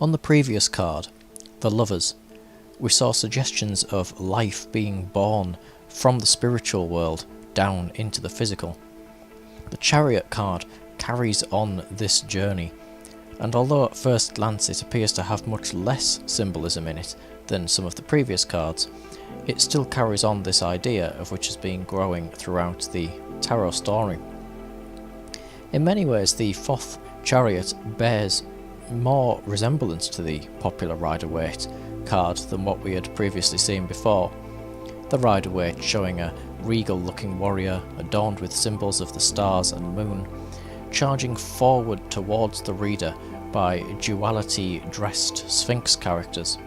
On the previous card, the Lovers, we saw suggestions of life being born from the spiritual world down into the physical. The Chariot card carries on this journey, and although at first glance it appears to have much less symbolism in it than some of the previous cards, it still carries on this idea of which has been growing throughout the tarot story. In many ways, the Thoth Chariot bears more resemblance to the popular Rider-Waite card than what we had previously seen before. The Rider-Waite showing a regal-looking warrior adorned with symbols of the stars and moon, charging forward towards the reader by duality-dressed Sphinx characters.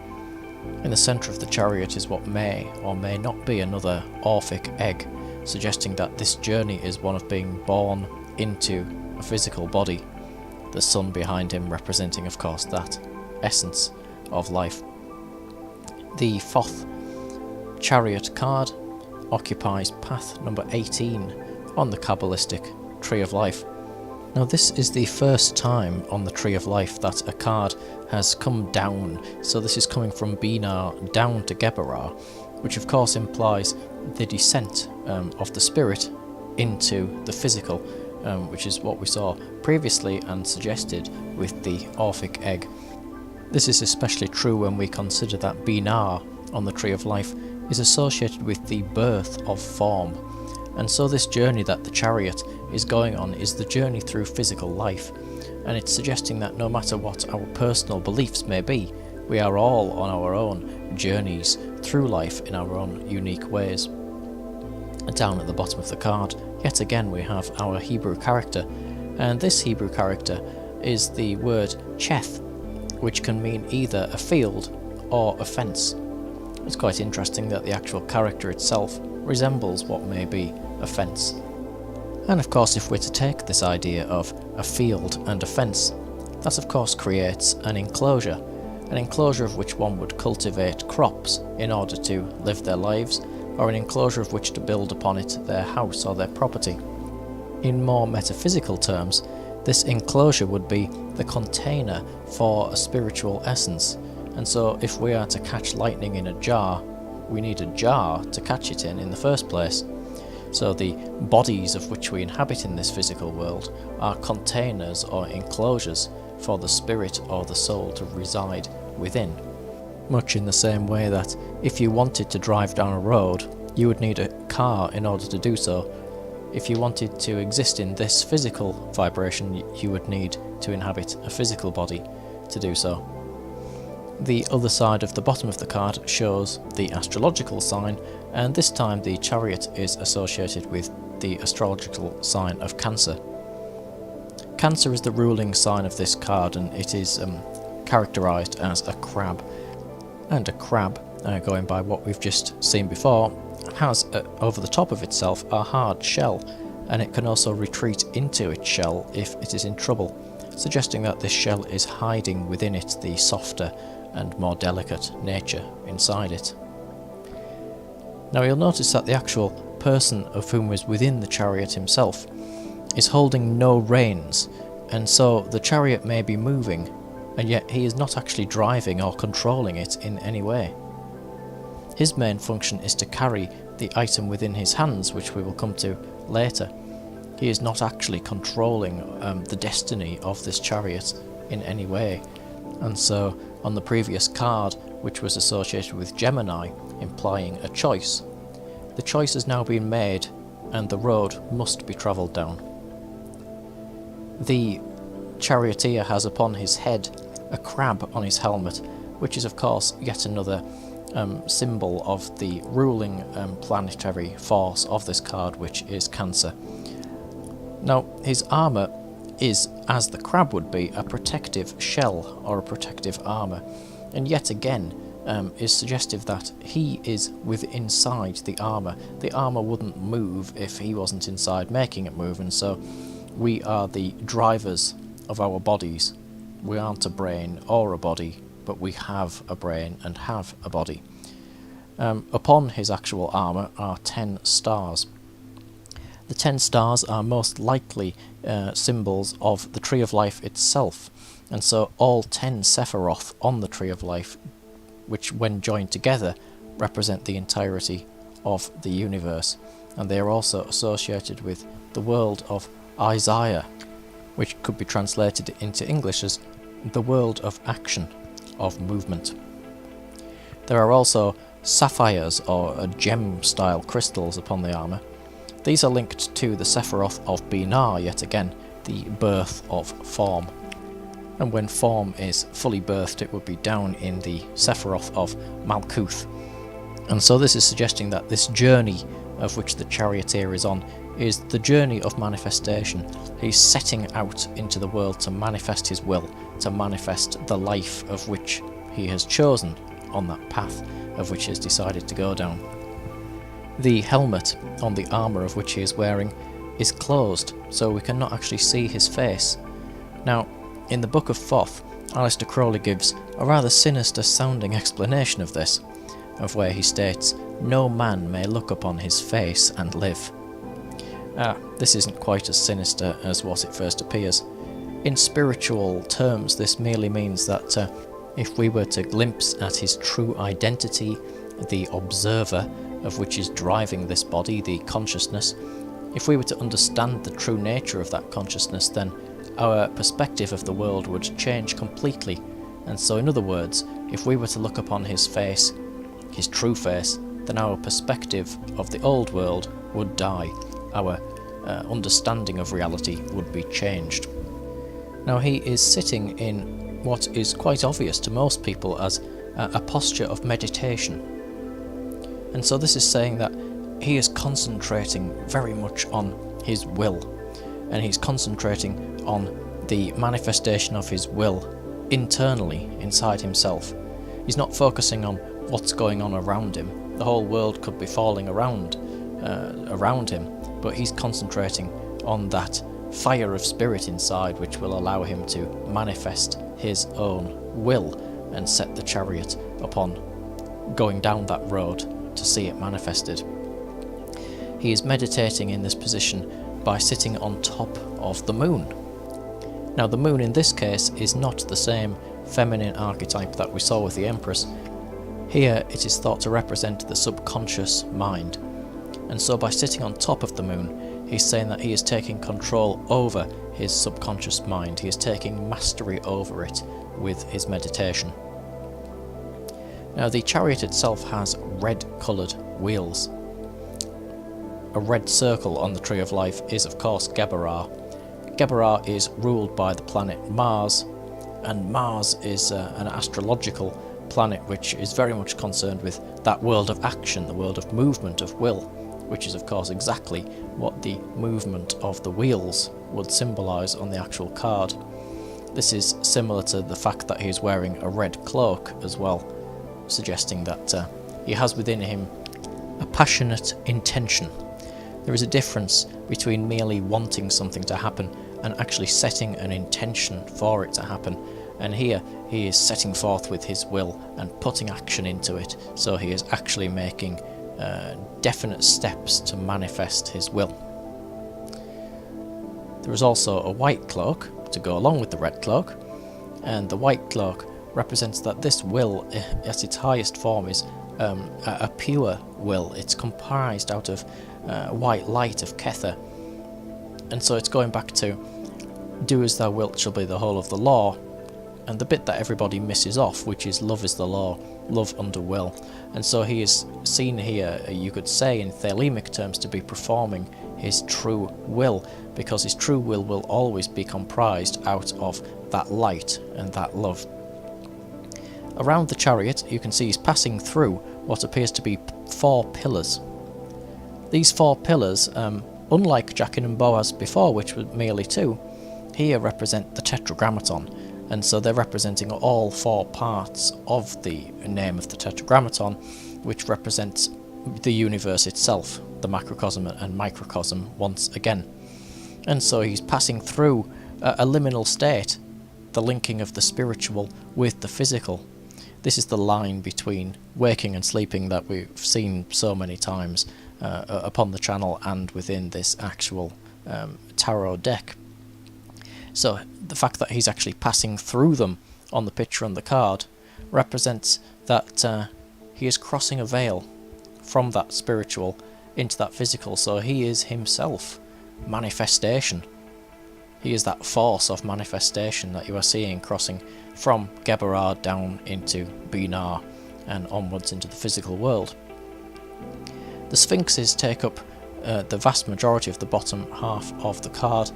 In the centre of the chariot is what may or may not be another Orphic egg, suggesting that this journey is one of being born into a physical body, the sun behind him representing, of course, that essence of life. The Thoth Chariot card occupies path number 18 on the Kabbalistic Tree of Life. Now, this is the first time on the Tree of Life that a card has come down, so this is coming from Binar down to Geberar, which of course implies the descent of the spirit into the physical, which is what we saw previously and suggested with the Orphic egg. This is especially true when we consider that Binar on the Tree of Life is associated with the birth of form, and so this journey that the Chariot is going on is the journey through physical life, and it's suggesting that no matter what our personal beliefs may be, we are all on our own journeys through life in our own unique ways. And down at the bottom of the card, yet again we have our Hebrew character, and this Hebrew character is the word cheth, which can mean either a field or a fence. It's quite interesting that the actual character itself resembles what may be a fence. And of course, if we're to take this idea of a field and a fence, that of course creates an enclosure of which one would cultivate crops in order to live their lives, or an enclosure of which to build upon it their house or their property. In more metaphysical terms, this enclosure would be the container for a spiritual essence, and so if we are to catch lightning in a jar, we need a jar to catch it in the first place. So the bodies of which we inhabit in this physical world are containers or enclosures for the spirit or the soul to reside within. Much in the same way that if you wanted to drive down a road, you would need a car in order to do so. If you wanted to exist in this physical vibration, you would need to inhabit a physical body to do so. The other side of the bottom of the card shows the astrological sign, and this time the Chariot is associated with the astrological sign of Cancer. Cancer is the ruling sign of this card, and it is characterised as a crab. And a crab, going by what we've just seen before, has over the top of itself a hard shell, and it can also retreat into its shell if it is in trouble, suggesting that this shell is hiding within it the softer and more delicate nature inside it. Now you'll notice that the actual person of whom is within the chariot himself is holding no reins, and so the chariot may be moving, and yet he is not actually driving or controlling it in any way. His main function is to carry the item within his hands, which we will come to later. He is not actually controlling the destiny of this chariot in any way, and so on the previous card, which was associated with Gemini, implying a choice, the choice has now been made and the road must be travelled down. The charioteer has upon his head a crab on his helmet, which is of course yet another symbol of the ruling planetary force of this card, which is Cancer. Now, his armour is, as the crab would be, a protective shell or a protective armour, and yet again is suggestive that he is inside the armour. The armour wouldn't move if he wasn't inside making it move, and so we are the drivers of our bodies. We aren't a brain or a body, but we have a brain and have a body. Upon his actual armour are 10 stars. The 10 stars are most likely symbols of the Tree of Life itself, And so all 10 Sephiroth on the Tree of Life, which when joined together represent the entirety of the universe, and they are also associated with the world of Isaiah, which could be translated into English as the world of action, of movement. There are also sapphires or gem-style crystals upon the armour. These are linked to the Sephiroth of Binah yet again, the birth of form. And when form is fully birthed, it would be down in the Sephiroth of Malkuth. And so this is suggesting that this journey of which the charioteer is on is the journey of manifestation. He's setting out into the world to manifest his will, to manifest the life of which he has chosen on that path of which he has decided to go down. The helmet on the armour of which he is wearing is closed, so we cannot actually see his face. Now, in the Book of Thoth, Aleister Crowley gives a rather sinister sounding explanation of this, of where he states, "No man may look upon his face and live." This isn't quite as sinister as what it first appears. In spiritual terms, this merely means that if we were to glimpse at his true identity, the observer of which is driving this body, the consciousness, if we were to understand the true nature of that consciousness, then our perspective of the world would change completely. And so, in other words, if we were to look upon his face, his true face, then our perspective of the old world would die. Our understanding of reality would be changed. Now, he is sitting in what is quite obvious to most people as a posture of meditation. And so this is saying that he is concentrating very much on his will, and he's concentrating on the manifestation of his will internally, inside himself. He's not focusing on what's going on around him. The whole world could be falling around him, but he's concentrating on that fire of spirit inside which will allow him to manifest his own will and set the chariot upon going down that road to see it manifested. He is meditating in this position by sitting on top of the moon. Now, the moon in this case is not the same feminine archetype that we saw with the Empress. Here it is thought to represent the subconscious mind, and so by sitting on top of the moon, he's saying that he is taking control over his subconscious mind. He is taking mastery over it with his meditation. Now, the chariot itself has red-coloured wheels. A red circle on the Tree of Life is, of course, Geberah. Geberah is ruled by the planet Mars, and Mars is an astrological planet which is very much concerned with that world of action, the world of movement, of will, which is, of course, exactly what the movement of the wheels would symbolise on the actual card. This is similar to the fact that he is wearing a red cloak as well, suggesting that he has within him a passionate intention. There is a difference between merely wanting something to happen and actually setting an intention for it to happen. And here he is setting forth with his will and putting action into it, so he is actually making definite steps to manifest his will. There is also a white cloak to go along with the red cloak, and the white cloak represents that this will at its highest form is a pure will. It's comprised out of white light of Kether, and so it's going back to do as thou wilt shall be the whole of the law, and the bit that everybody misses off, which is love is the law, love under will. And so he is seen here, you could say in Thelemic terms, to be performing his true will, because his true will always be comprised out of that light and that love. Around the chariot you can see he's passing through what appears to be 4 pillars. These 4 pillars, unlike Jachin and Boaz before, which were merely 2, here represent the Tetragrammaton, and so they're representing all 4 parts of the name of the Tetragrammaton, which represents the universe itself, the macrocosm and microcosm once again. And so he's passing through a liminal state, the linking of the spiritual with the physical. This is the line between waking and sleeping that we've seen so many times upon the channel and within this actual tarot deck. So the fact that he's actually passing through them on the picture on the card represents that he is crossing a veil from that spiritual into that physical. So he is himself manifestation. He is that force of manifestation that you are seeing crossing from Geberard down into Binar and onwards into the physical world. The Sphinxes take up the vast majority of the bottom half of the card,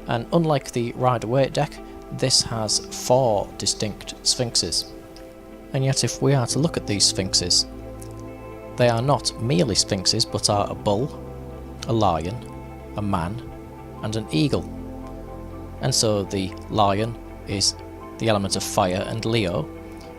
and unlike the Rider-Waite deck, this has 4 distinct Sphinxes. And yet if we are to look at these Sphinxes, they are not merely Sphinxes, but are a bull, a lion, a man, and an eagle. And so the lion is the element of fire and Leo,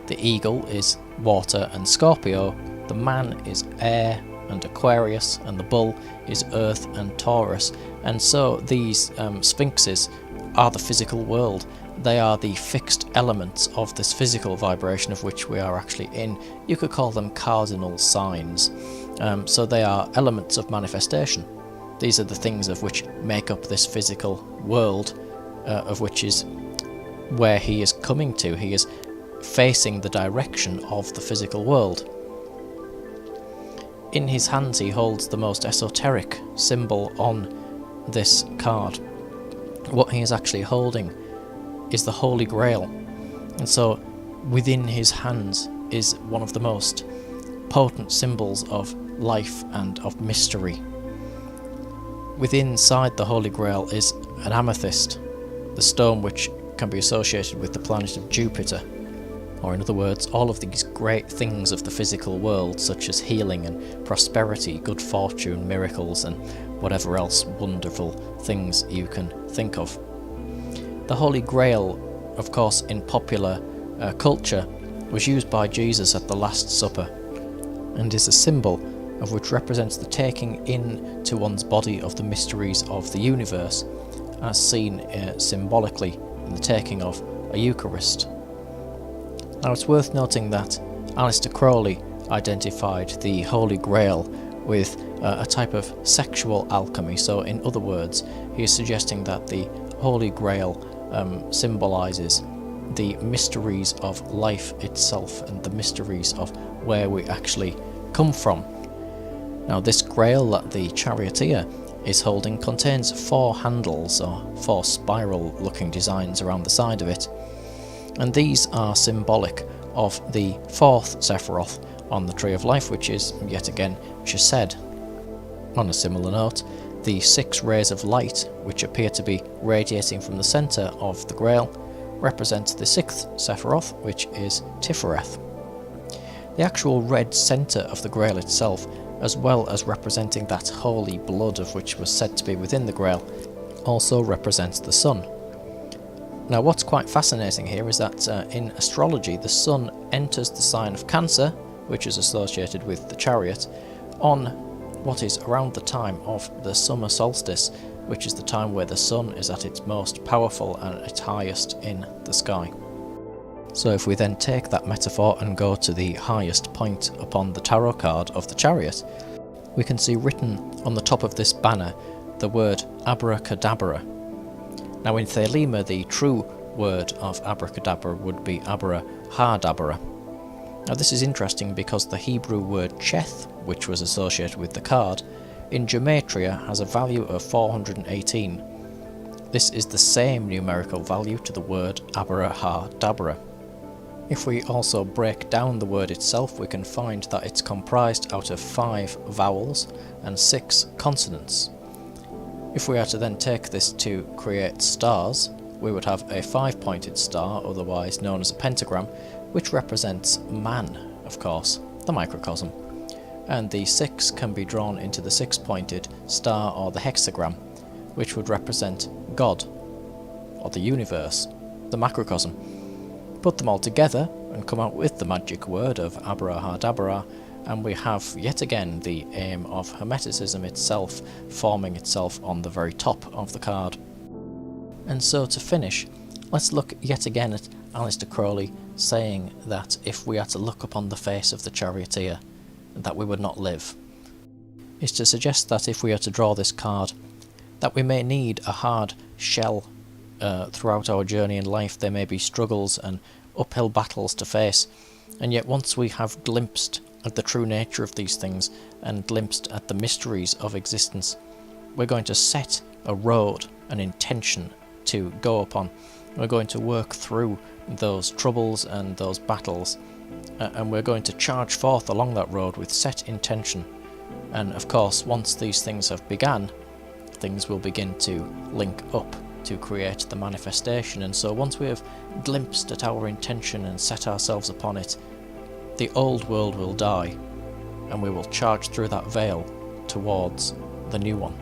the eagle is water and Scorpio, the man is air and Aquarius, and the bull is earth and Taurus. And so these Sphinxes are the physical world. They are the fixed elements of this physical vibration of which we are actually in. You could call them cardinal signs. So they are elements of manifestation. These are the things of which make up this physical world, of which is where he is coming to. He is facing the direction of the physical world. In his hands he holds the most esoteric symbol on this card. What he is actually holding is the Holy Grail, and so within his hands is one of the most potent symbols of life and of mystery. Within inside the Holy Grail is an amethyst, the stone which can be associated with the planet of Jupiter, or in other words, all of these great things of the physical world, such as healing and prosperity, good fortune, miracles, and whatever else wonderful things you can think of. The Holy Grail, of course, in popular culture, was used by Jesus at the Last Supper, and is a symbol of which represents the taking in to one's body of the mysteries of the universe, as seen symbolically in the taking of a Eucharist. Now it's worth noting that Aleister Crowley identified the Holy Grail with a type of sexual alchemy. So in other words, he is suggesting that the Holy Grail symbolises the mysteries of life itself and the mysteries of where we actually come from. Now this grail that the charioteer is holding contains 4 handles, or 4 spiral looking designs around the side of it, and these are symbolic of the 4th Sephiroth on the Tree of Life, which is yet again Chesed. On a similar note, the 6 rays of light which appear to be radiating from the centre of the Grail represent the 6th Sephiroth, which is Tifereth. The actual red centre of the Grail itself, as well as representing that holy blood of which was said to be within the Grail, also represents the sun. Now what's quite fascinating here is that in astrology the sun enters the sign of Cancer, which is associated with the Chariot, on what is around the time of the summer solstice, which is the time where the sun is at its most powerful and at its highest in the sky. So if we then take that metaphor and go to the highest point upon the tarot card of the Chariot, we can see written on the top of this banner the word abracadabra. Now in Thelema the true word of abracadabra would be abrahadabra. Now this is interesting because the Hebrew word cheth, which was associated with the card, in gematria has a value of 418. This is the same numerical value to the word abrahadabra. If we also break down the word itself, we can find that it's comprised out of 5 vowels and 6 consonants. If we are to then take this to create stars, we would have a 5-pointed star, otherwise known as a pentagram, which represents man, of course, the microcosm. And the 6 can be drawn into the 6-pointed star or the hexagram, which would represent God, or the universe, the macrocosm. Put them all together and come out with the magic word of abrahadabra, and we have yet again the aim of Hermeticism itself forming itself on the very top of the card. And so to finish, let's look yet again at Aleister Crowley saying that if we are to look upon the face of the charioteer, that we would not live, is to suggest that if we are to draw this card, that we may need a hard shell throughout our journey in life there may be struggles and uphill battles to face, and yet once we have glimpsed at the true nature of these things and glimpsed at the mysteries of existence, we're going to set a road, an intention to go upon. We're going to work through those troubles and those battles, and we're going to charge forth along that road with set intention. And of course, once these things have begun, things will begin to link up to create the manifestation. And so once we have glimpsed at our intention and set ourselves upon it, the old world will die, and we will charge through that veil towards the new one.